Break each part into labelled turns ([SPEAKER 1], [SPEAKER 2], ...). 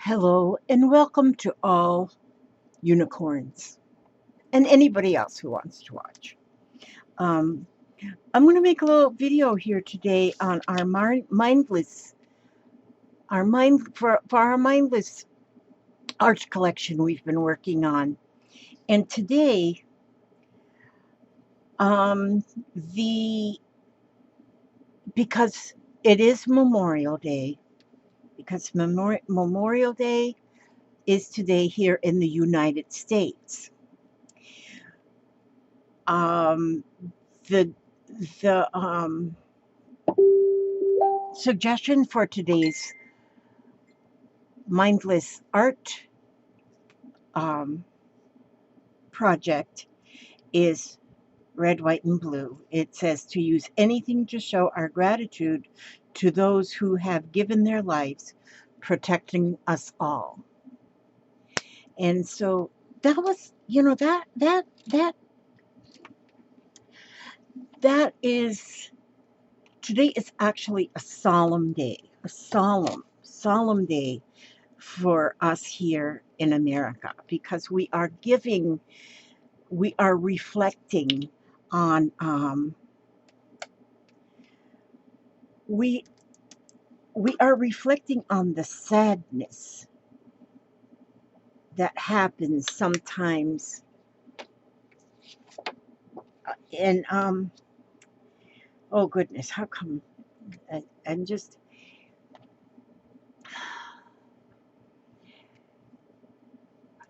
[SPEAKER 1] Hello, and welcome to all unicorns and anybody else who wants to watch. Um, I'm going to make a little video here today on our for our mindless art collection we've been working on. And today, um, the because it is Memorial Day, because Memorial Day is today here in the United States. Um, the the suggestion for today's mindless art um, project is red, white, and blue. It says to use anything to show our gratitude to those who have given their lives protecting us all. And so that was, that is today is actually a solemn day, a solemn day for us here in America because we are reflecting on we we are reflecting on the sadness that happens sometimes and oh goodness, how come I'm just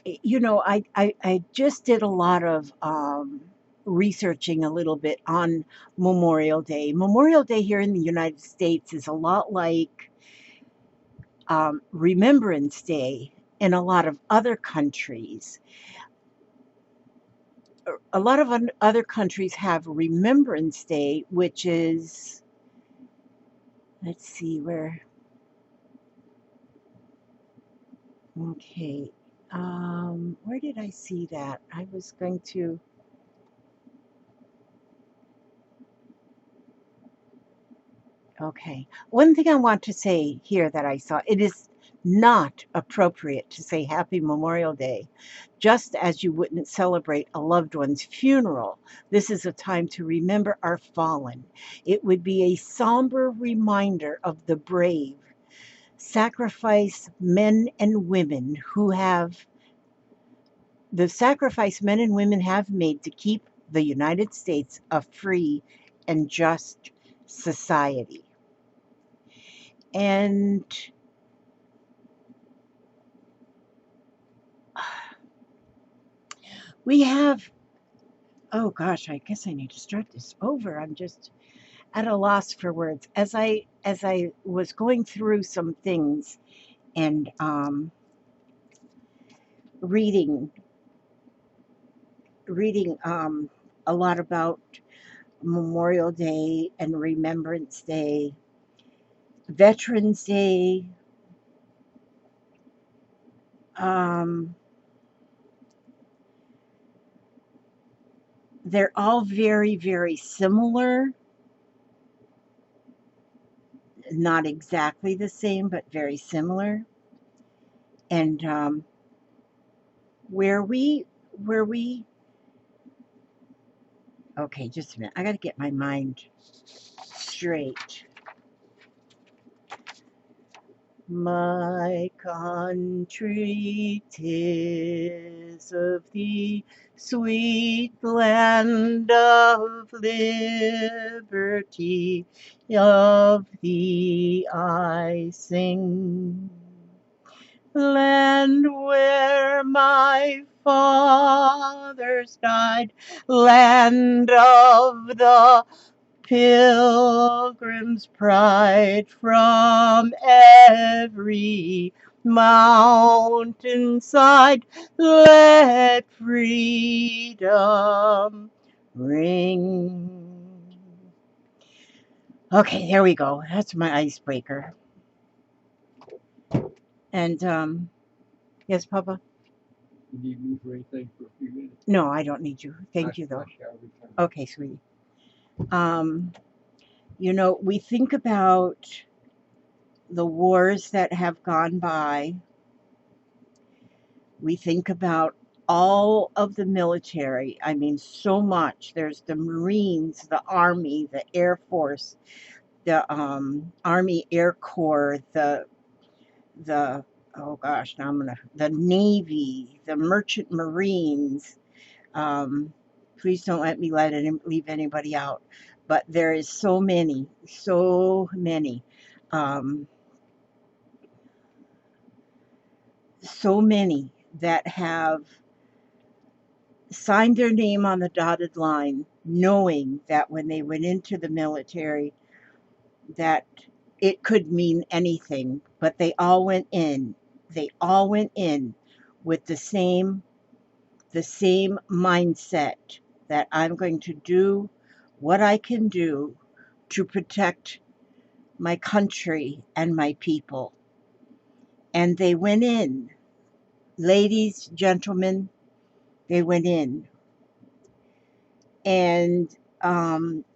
[SPEAKER 1] I just did a lot of researching a little bit on Memorial Day. Memorial Day here in the United States is a lot like Remembrance Day in a lot of other countries. A lot of other countries have Remembrance Day, which is, let's see where, okay, where did I see that? I was going to, okay. One thing I want to say here that I saw, it is not appropriate to say Happy Memorial Day, just as you wouldn't celebrate a loved one's funeral. This is a time to remember our fallen. It would be a somber reminder of the brave, sacrifice men and women who have the sacrifice men and women have made to keep the United States a free and just society. And we have, oh gosh, I guess I need to start this over. I'm just at a loss for words. As I was going through some things and reading a lot about Memorial Day and Remembrance Day, Veterans Day, um, they're all very, very similar. Not exactly the same, but very similar. And where we, okay, just a minute. I got to get my mind straight. My country, 'tis of thee, sweet land of liberty, of thee I sing. Land where my fathers died, land of the Pilgrim's pride, from every mountainside, let freedom ring. Okay, there we go. That's my icebreaker. And yes, Papa?
[SPEAKER 2] You need me for anything for a few minutes?
[SPEAKER 1] No, I don't need you. Thank you, though. Okay, sweetie. We think about the wars that have gone by, We think about all of the military. I mean, so much. There's the Marines, the Army, the Air Force, the Army Air Corps, the oh gosh, now the Navy, the Merchant Marines. Um, Please don't leave anybody out. But there is so many, um, so many that have signed their name on the dotted line, knowing that when they went into the military, that it could mean anything, but they all went in. They all went in with the same mindset that I'm going to do what I can do to protect my country and my people. And they went in. Ladies, gentlemen, they went in. And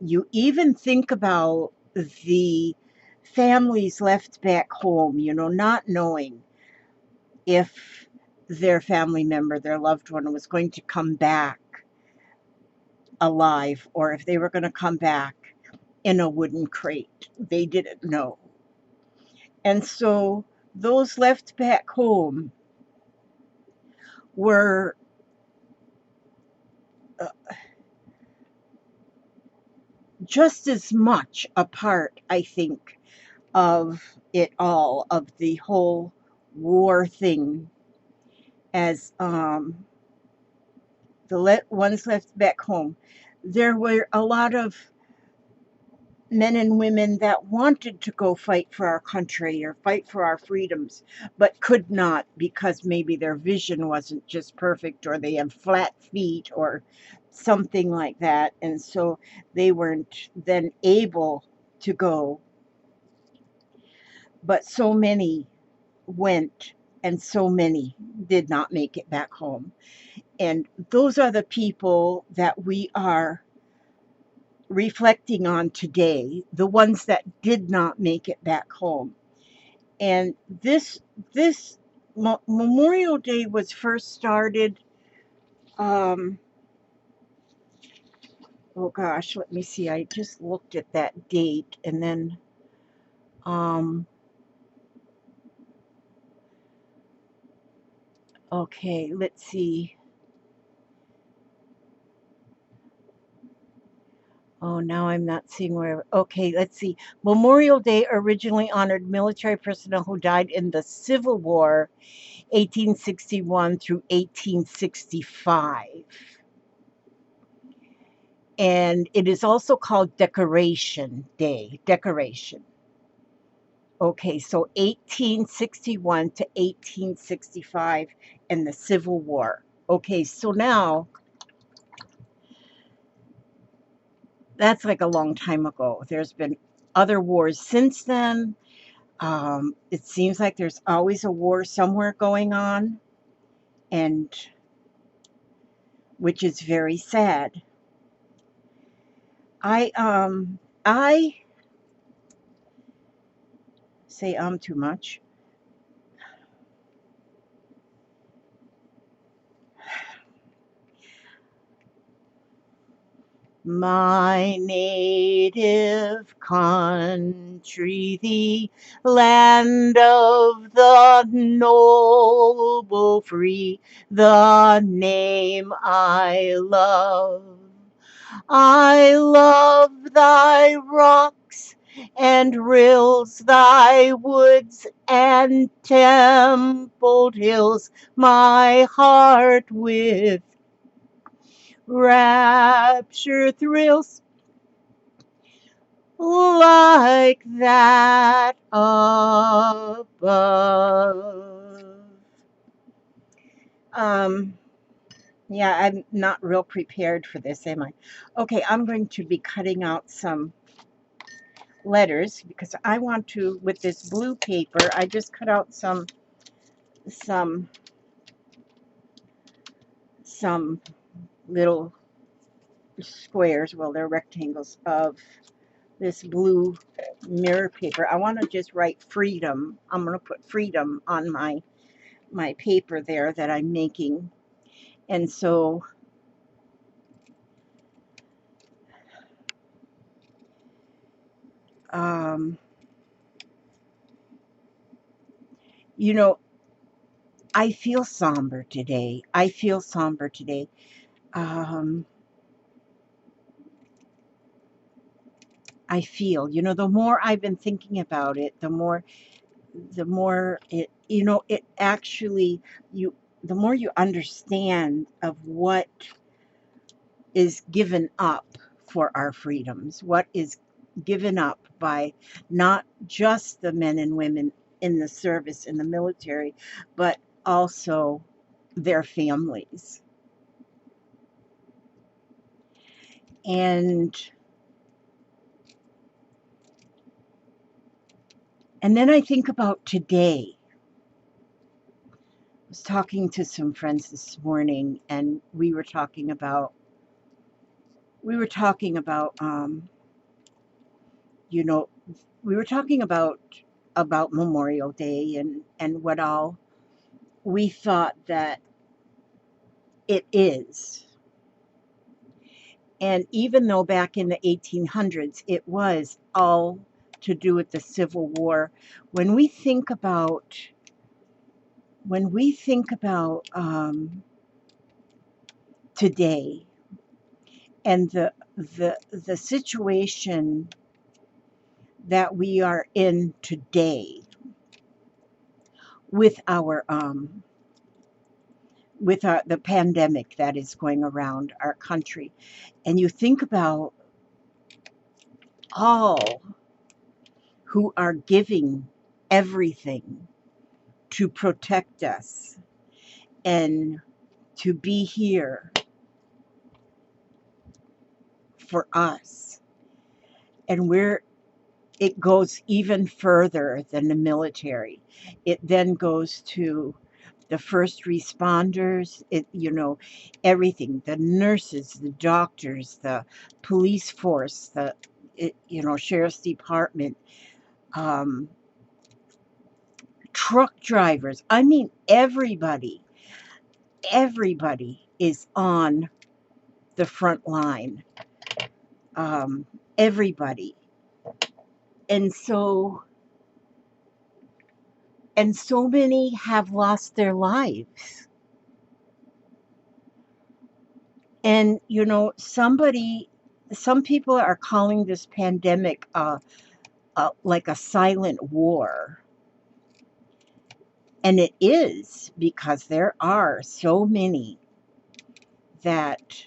[SPEAKER 1] you even think about the families left back home, not knowing if their family member, their loved one, was going to come back alive or if they were going to come back in a wooden crate. They didn't know. And so those left back home were uh, just as much a part, I think, of it all, of the whole war thing, as the ones left back home. There were a lot of men and women that wanted to go fight for our country or fight for our freedoms, but could not because maybe their vision wasn't just perfect or they have flat feet or something like that. And so they weren't then able to go. But so many went and so many did not make it back home. And those are the people that we are reflecting on today, the ones that did not make it back home. And this Memorial Day was first started. Um, oh gosh, let me see. I just looked at that date, and then okay, let's see. Oh, now I'm not seeing where. Okay, let's see. Memorial Day originally honored military personnel who died in the Civil War, 1861 through 1865. And it is also called Decoration Day. Decoration. Okay, so 1861 to 1865 and the Civil War. Okay, so now that's like a long time ago. There's been other wars since then. It seems like there's always a war somewhere going on, and which is very sad. I say too much. My native country, the land of the noble free, the name I love. I love thy rocks and rills, thy woods and templed hills, my heart with rapture thrills like that above. Um, yeah, I'm not real prepared for this, am I? Okay, I'm going to be cutting out some letters because I want to, with this blue paper, I just cut out some little squares, well, they're rectangles of this blue mirror paper. I want to just write freedom. I'm going to put freedom on my my paper there that I'm making. And so, um, you know, I feel somber today. I feel somber today. Um, I feel, the more I've been thinking about it, the more it, it actually, you, the more you understand of what is given up for our freedoms, what is given up by not just the men and women in the service in the military, but also their families. And then I think about today. I was talking to some friends this morning, and we were talking about you know we were talking about Memorial Day and what all we thought that it is. And even though back in the 1800s it was all to do with the Civil War, when we think about today and the situation that we are in today with the pandemic that is going around our country, and you think about all who are giving everything to protect us and to be here for us. And it goes even further than the military. It then goes to the first responders, everything, the nurses, the doctors, the police force, sheriff's department, um, truck drivers. I mean, everybody is on the front line. Everybody. And so many have lost their lives. And some people are calling this pandemic like a silent war. And it is, because there are so many that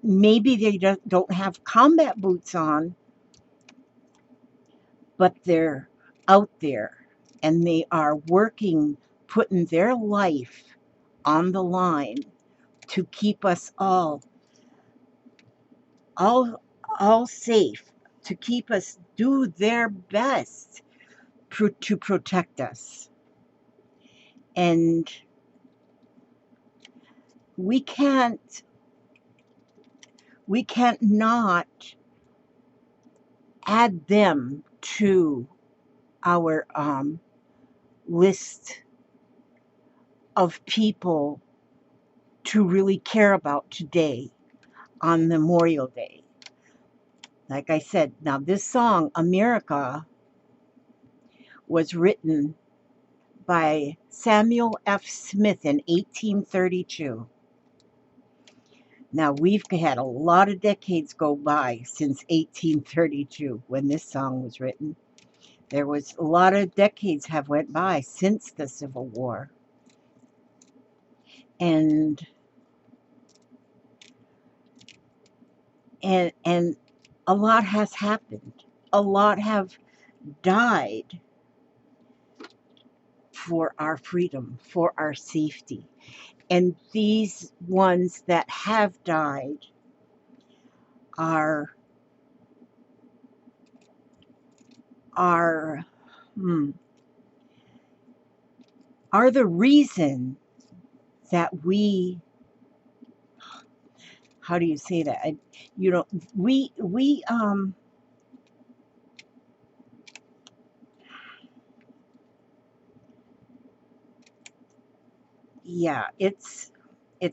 [SPEAKER 1] maybe they don't have combat boots on, but they're out there and they are working, putting their life on the line to keep us all all safe, to keep us, do their best to protect us. And we can't not add them to our list of people to really care about today on Memorial Day. Like I said, now this song, America, was written by Samuel F. Smith in 1832. Now, we've had a lot of decades go by since 1832 when this song was written. There was a lot of decades have went by since the Civil War. And a lot has happened. A lot have died for our freedom, for our safety. And these ones that have died are are the reason that we, how do you say that? We, we, um, we, um, yeah, it's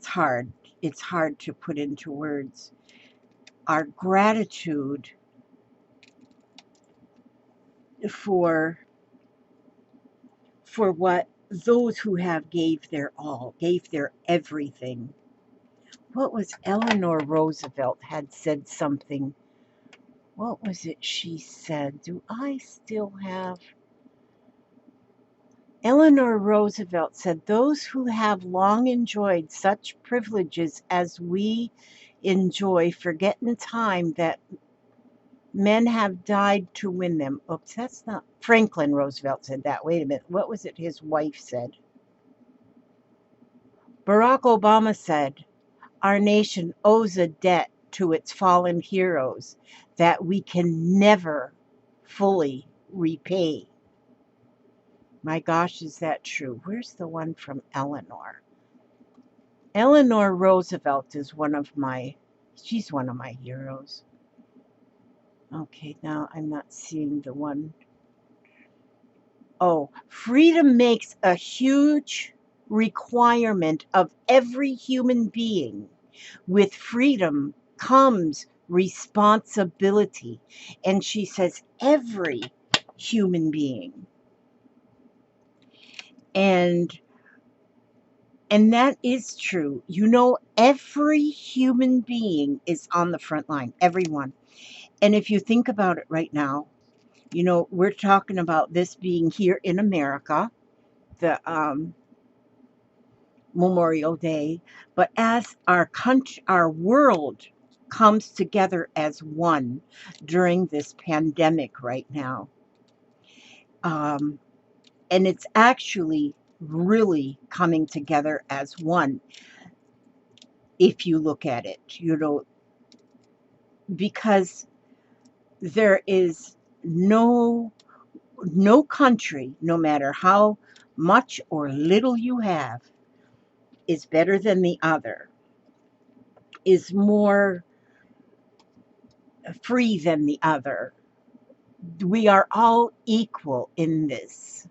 [SPEAKER 1] hard. It's hard to put into words. Our gratitude for what those who have gave their all, gave their everything. What was Eleanor Roosevelt had said something? What was it she said? Do I still have? Eleanor Roosevelt said, "Those who have long enjoyed such privileges as we enjoy forget in time that men have died to win them." Oops, that's not. Franklin Roosevelt said that. Wait a minute. What was it his wife said? Barack Obama said, "Our nation owes a debt to its fallen heroes that we can never fully repay." My gosh, is that true? Where's the one from Eleanor? Eleanor Roosevelt is she's one of my heroes. Okay, now I'm not seeing the one. Oh, freedom makes a huge requirement of every human being. With freedom comes responsibility. And she says, every human being. And that is true. You know, every human being is on the front line, everyone. And if you think about it right now, you know, we're talking about this being here in America, the Memorial Day, but as our country, our world comes together as one during this pandemic right now, and it's actually really coming together as one. If you look at it, you know, because there is no country, no matter how much or little you have, is better than the other, is more free than the other. We are all equal in this.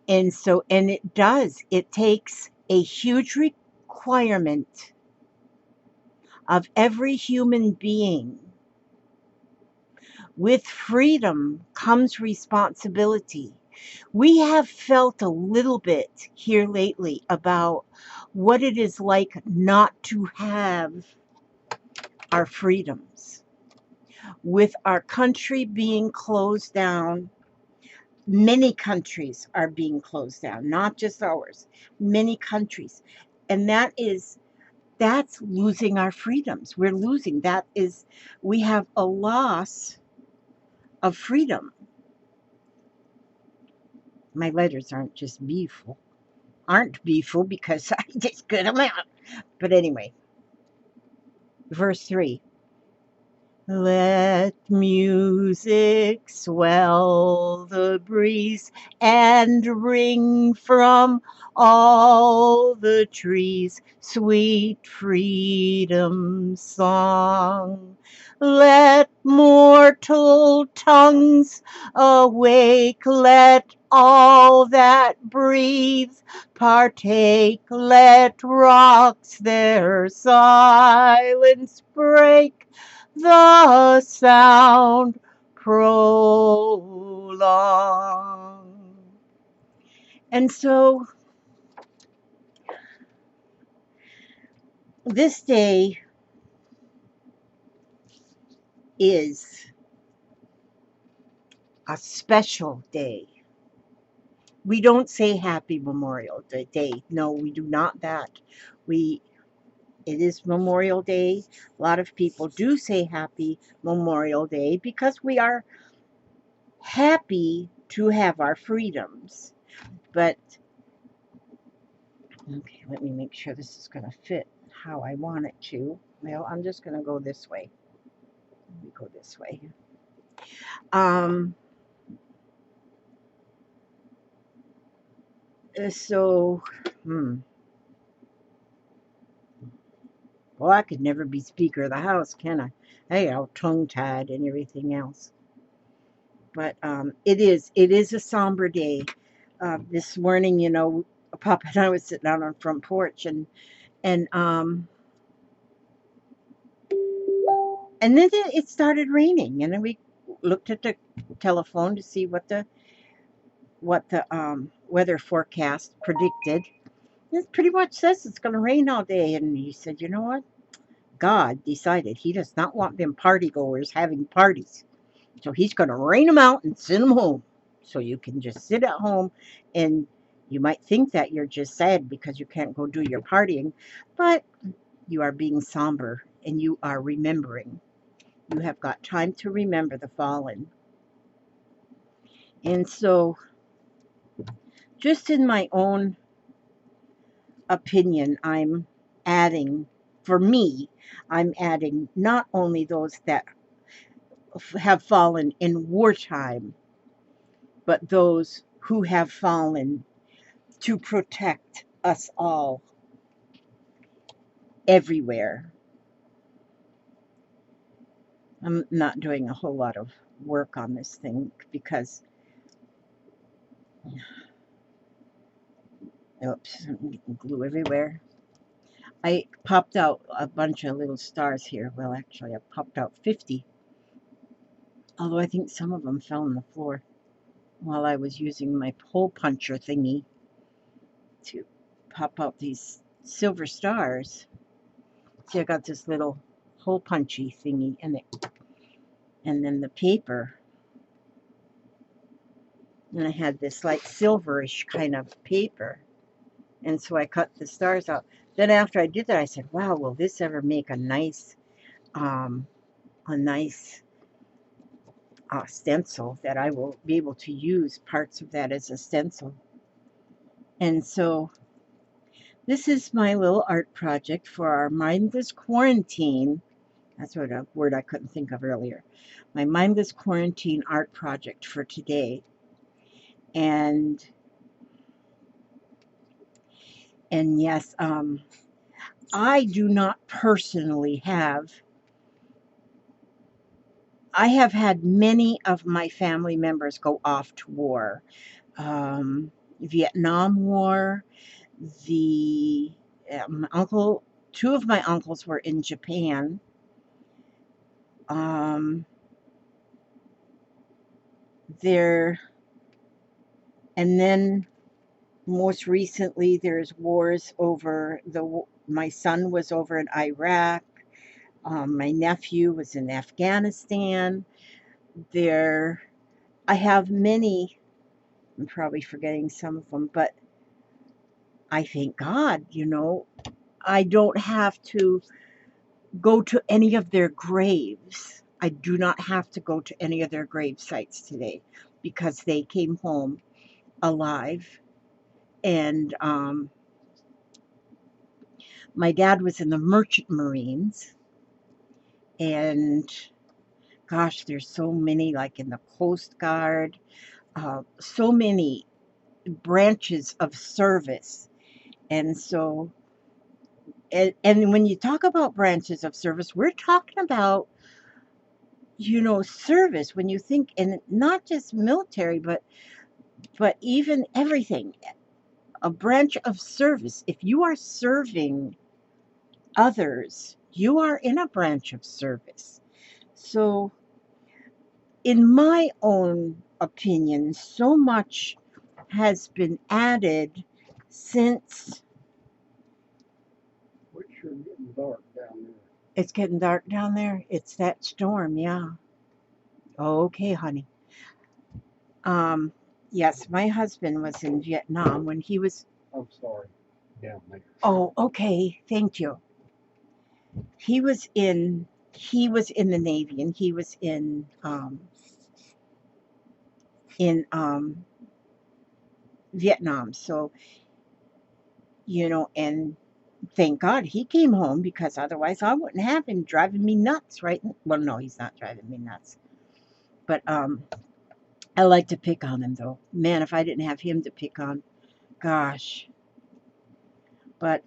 [SPEAKER 1] And so, and it takes a huge requirement of every human being. With freedom comes responsibility. We have felt a little bit here lately about what it is like not to have our freedoms. With our country being closed down, many countries are being closed down, not just ours, many countries. And that's losing our freedoms. We're losing. We have a loss of freedom. My letters aren't beautiful because I just cut them out. But anyway, verse 3. Let music swell the breeze and ring from all the trees sweet freedom song. Let mortal tongues awake, let all that breathe partake, let rocks their silence break, the sound prolong. And so this day is a special day. We don't say Happy Memorial Day. No, we do not that. It is Memorial Day. A lot of people do say Happy Memorial Day because we are happy to have our freedoms. But, okay, let me make sure this is going to fit how I want it to. Well, I'm just going to go this way. Let me go this way. So, well, I could never be Speaker of the House, can I? Hey, all tongue-tied and everything else. But it is a somber day. This morning, you know, Papa and I was sitting out on the front porch, and and then it started raining, and then we looked at the telephone to see what the weather forecast predicted. It pretty much says it's going to rain all day. And he said, you know what? God decided he does not want them party goers having parties. So he's going to rain them out and send them home. So you can just sit at home, and you might think that you're just sad because you can't go do your partying, but you are being somber and you are remembering. You have got time to remember the fallen. And so, just in my own opinion, I'm adding, for me, I'm adding not only those that have fallen in wartime, but those who have fallen to protect us all everywhere. I'm not doing a whole lot of work on this thing because, oops, I'm getting glue everywhere. I popped out a bunch of little stars here. Well, actually, I popped out 50, although I think some of them fell on the floor while I was using my hole puncher thingy to pop out these silver stars. See, I got this little hole punchy thingy in it, and then the paper, and I had this like silverish kind of paper, and so I cut the stars out. Then after I did that, I said, wow, will this ever make a nice um, stencil that I will be able to use parts of that as a stencil? And so this is my little art project for our mindless quarantine. That's what a word I couldn't think of earlier. My mindless quarantine art project for today. And yes, I do not personally I have had many of my family members go off to war. Vietnam War, the uncle, two of my uncles were in Japan. There, and then most recently, there's wars over my son was over in Iraq. My nephew was in Afghanistan. I have many. I'm probably forgetting some of them, but I thank God, I don't have to go to any of their graves. I do not have to go to any of their grave sites today because they came home alive. And my dad was in the Merchant Marines, and gosh, there's so many, like in the Coast Guard, so many branches of service. And so, and when you talk about branches of service, we're talking about, service. When you think, and not just military, but even everything, a branch of service. If you are serving others, you are in a branch of service. So, in my own opinion, so much has been added since.
[SPEAKER 2] It's sure getting dark down there.
[SPEAKER 1] It's getting dark down there. It's that storm, yeah. Okay, honey. Yes, my husband was in Vietnam when he was.
[SPEAKER 2] I'm sorry, down there.
[SPEAKER 1] Oh, okay. Thank you. He was in the Navy, and he was in Vietnam. So, and thank God he came home, because otherwise I wouldn't have him driving me nuts, right? Well, no, he's not driving me nuts. But I like to pick on him, though. Man, if I didn't have him to pick on, gosh. But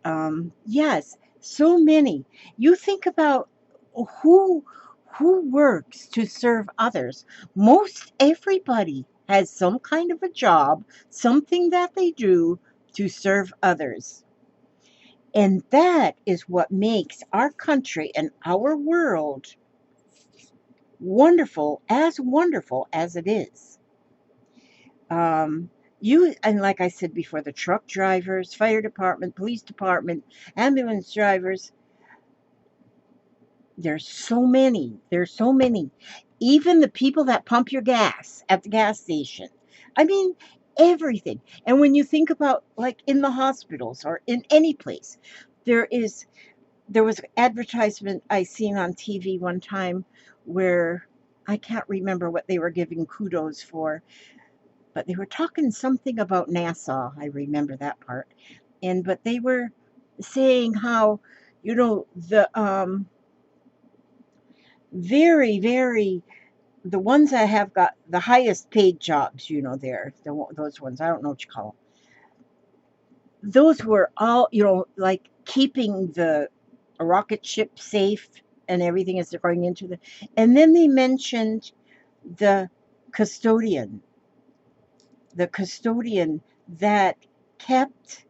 [SPEAKER 1] yes, so many. You think about who works to serve others. Most everybody has some kind of a job, something that they do to serve others. And that is what makes our country and our world wonderful as it is. Um, and like I said before, the truck drivers, fire department, police department, ambulance drivers, there's so many. There's so many. Even the people that pump your gas at the gas station. I mean, everything. And when you think about like in the hospitals or in any place, there is there was advertisement I seen on TV one time where I can't remember what they were giving kudos for, but they were talking something about NASA. I remember that part. But they were saying how, the very the ones that have got the highest paid jobs, those ones, I don't know what you call them. Those were all, like keeping the rocket ship safe and everything as they're going into and then they mentioned the custodian, the custodian that kept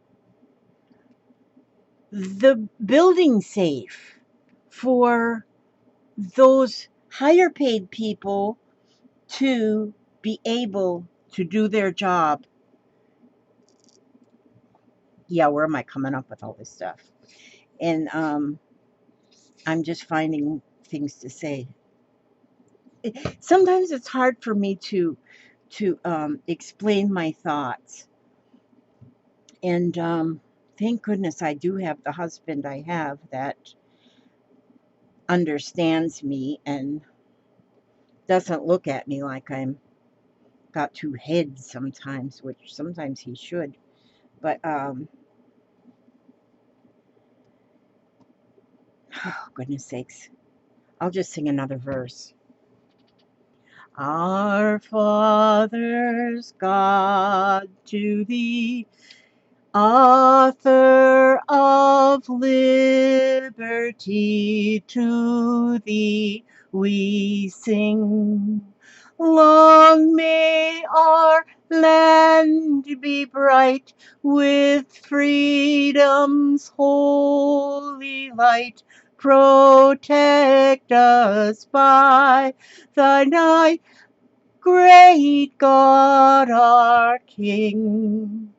[SPEAKER 1] the building safe for those higher paid people to be able to do their job. Yeah, where am I coming up with all this stuff? And I'm just finding things to say. Sometimes it's hard for me to explain my thoughts. And thank goodness I do have the husband I have that understands me and doesn't look at me like I'm got two heads sometimes, which sometimes he should. But oh goodness sakes, I'll just sing another verse. Our fathers, God, to thee, author of liberty, to thee we sing. Long may our land be bright with freedom's holy light. Protect us by thine eye, great God, our King.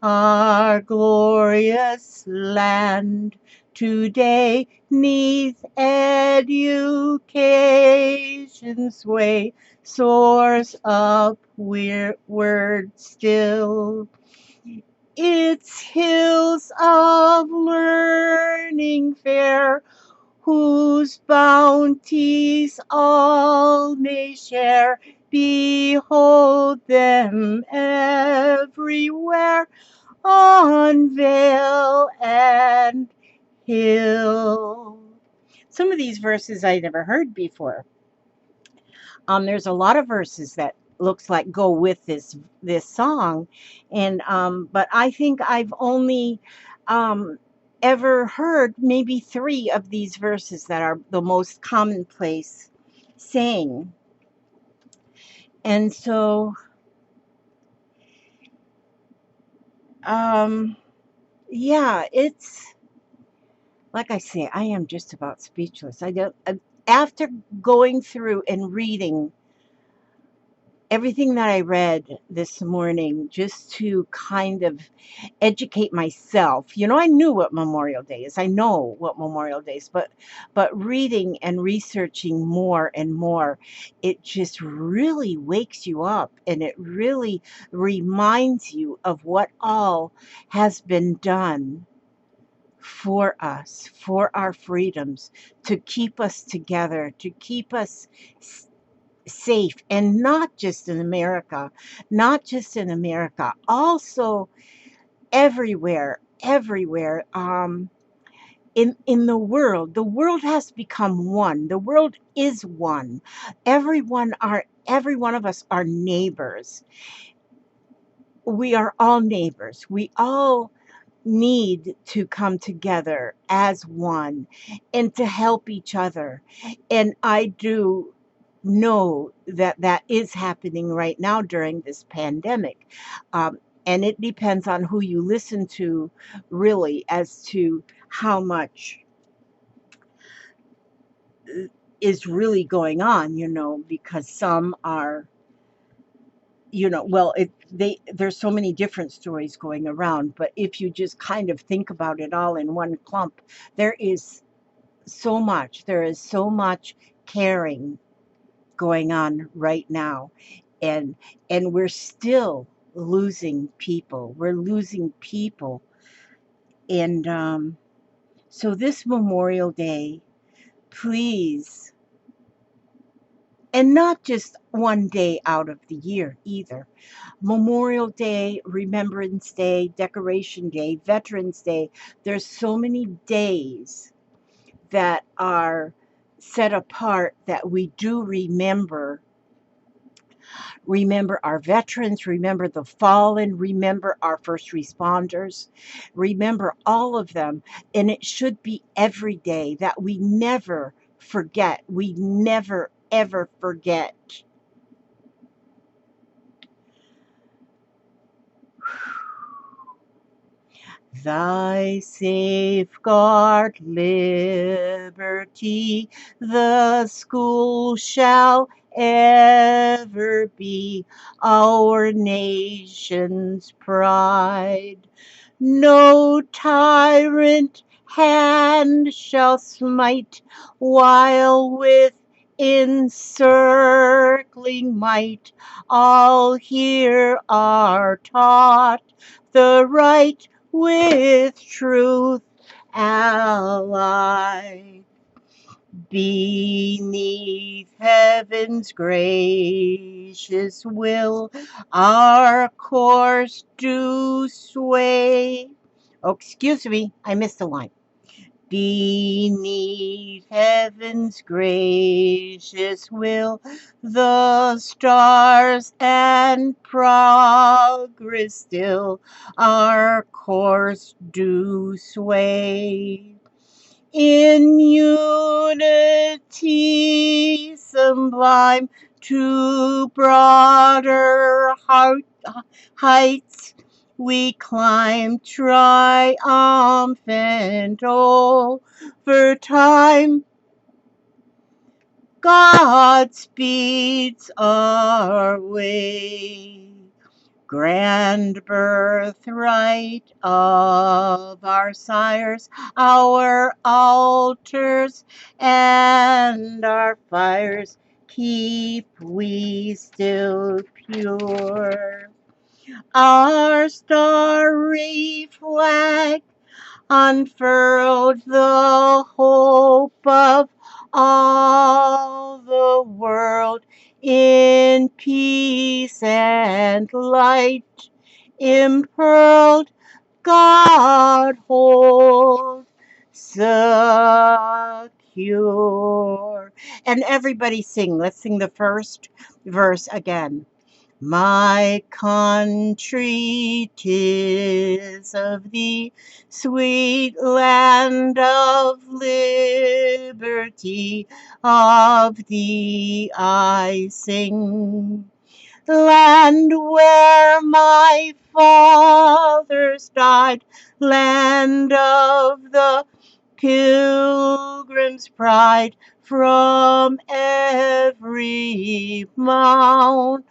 [SPEAKER 1] Our glorious land today neath education's way soars upward still. Its hills of learning fair, whose bounties all may share, behold them everywhere, on vale and hill. Some of these verses I never heard before. There's a lot of verses that looks like go with this song, and but I think I've only um, ever heard maybe 3 of these verses that are the most commonplace saying. And so, um, yeah, it's like I say, I am just about speechless. I don't, after going through and reading everything that I read this morning, just to kind of educate myself. I knew what Memorial Day is. I know what Memorial Day is, but reading and researching more and more, it just really wakes you up and it really reminds you of what all has been done for us, for our freedoms, to keep us together, to keep us safe, and not just in America, also everywhere, in the world. The world has become one. The world is one. Every one of us are neighbors. We are all neighbors. We all need to come together as one and to help each other. And I do know that that is happening right now during this pandemic. And it depends on who you listen to, really, as to how much is really going on, because some are, well, there's so many different stories going around, but if you just kind of think about it all in one clump, there is so much caring going on right now. And we're still losing people. We're losing people. And so this Memorial Day, please, and not just one day out of the year either. Memorial Day, Remembrance Day, Decoration Day, Veterans Day. There's so many days that are set apart that we do remember our veterans, remember the fallen, remember our first responders, remember all of them. And it should be every day, that we never forget. We never, ever forget. Thy safeguard liberty, the school shall ever be our nation's pride. No tyrant hand shall smite, while with encircling might all here are taught the right with truth ally. Beneath heaven's gracious will, our course do sway. Oh, excuse me, I missed a line. Beneath heaven's gracious will, the stars and progress still our course do sway. In unity sublime to broader heights we climb, triumphant over time. God speeds our way. Grand birthright of our sires, our altars and our fires keep we still pure. Our starry flag unfurled, the hope of all the world, in peace and light impearled, God hold secure. And everybody sing. Let's sing the first verse again. My country, 'tis of thee, sweet land of liberty, of thee I sing. Land where my fathers died, land of the Pilgrim's pride, from every mountain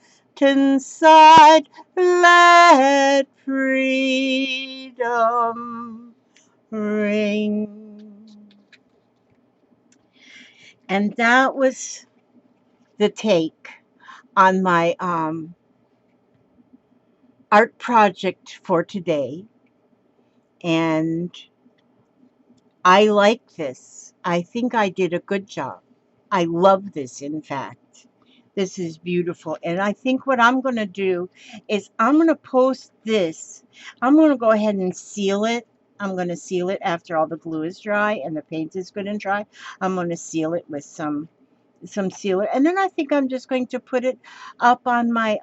[SPEAKER 1] side, let freedom ring. And that was the take on my art project for today. And I like this. I think I did a good job. I love this, in fact. This is beautiful. And I think what I'm going to do is I'm going to post this. I'm going to go ahead and seal it. I'm going to seal it after all the glue is dry and the paint is good and dry. I'm going to seal it with some sealer. And then I think I'm just going to put it up on my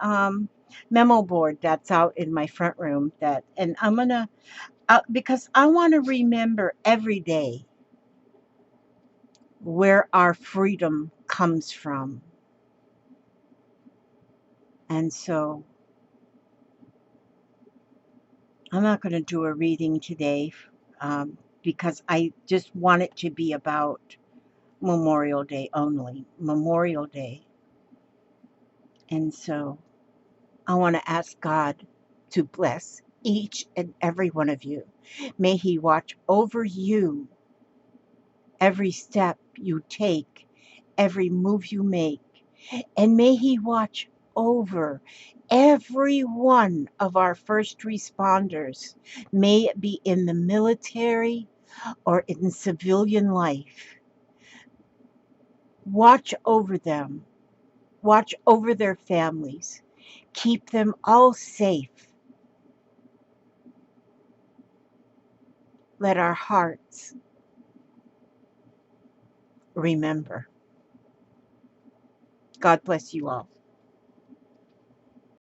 [SPEAKER 1] memo board that's out in my front room. And I'm going to, because I want to remember every day where our freedom comes from. And so I'm not going to do a reading today because I just want it to be about Memorial Day only. Memorial Day. And so I want to ask God to bless each and every one of you. May He watch over you every step you take, every move you make. And may He watch over every one of our first responders, may it be in the military or in civilian life. Watch over them, watch over their families, keep them all safe. Let our hearts remember. God bless you all.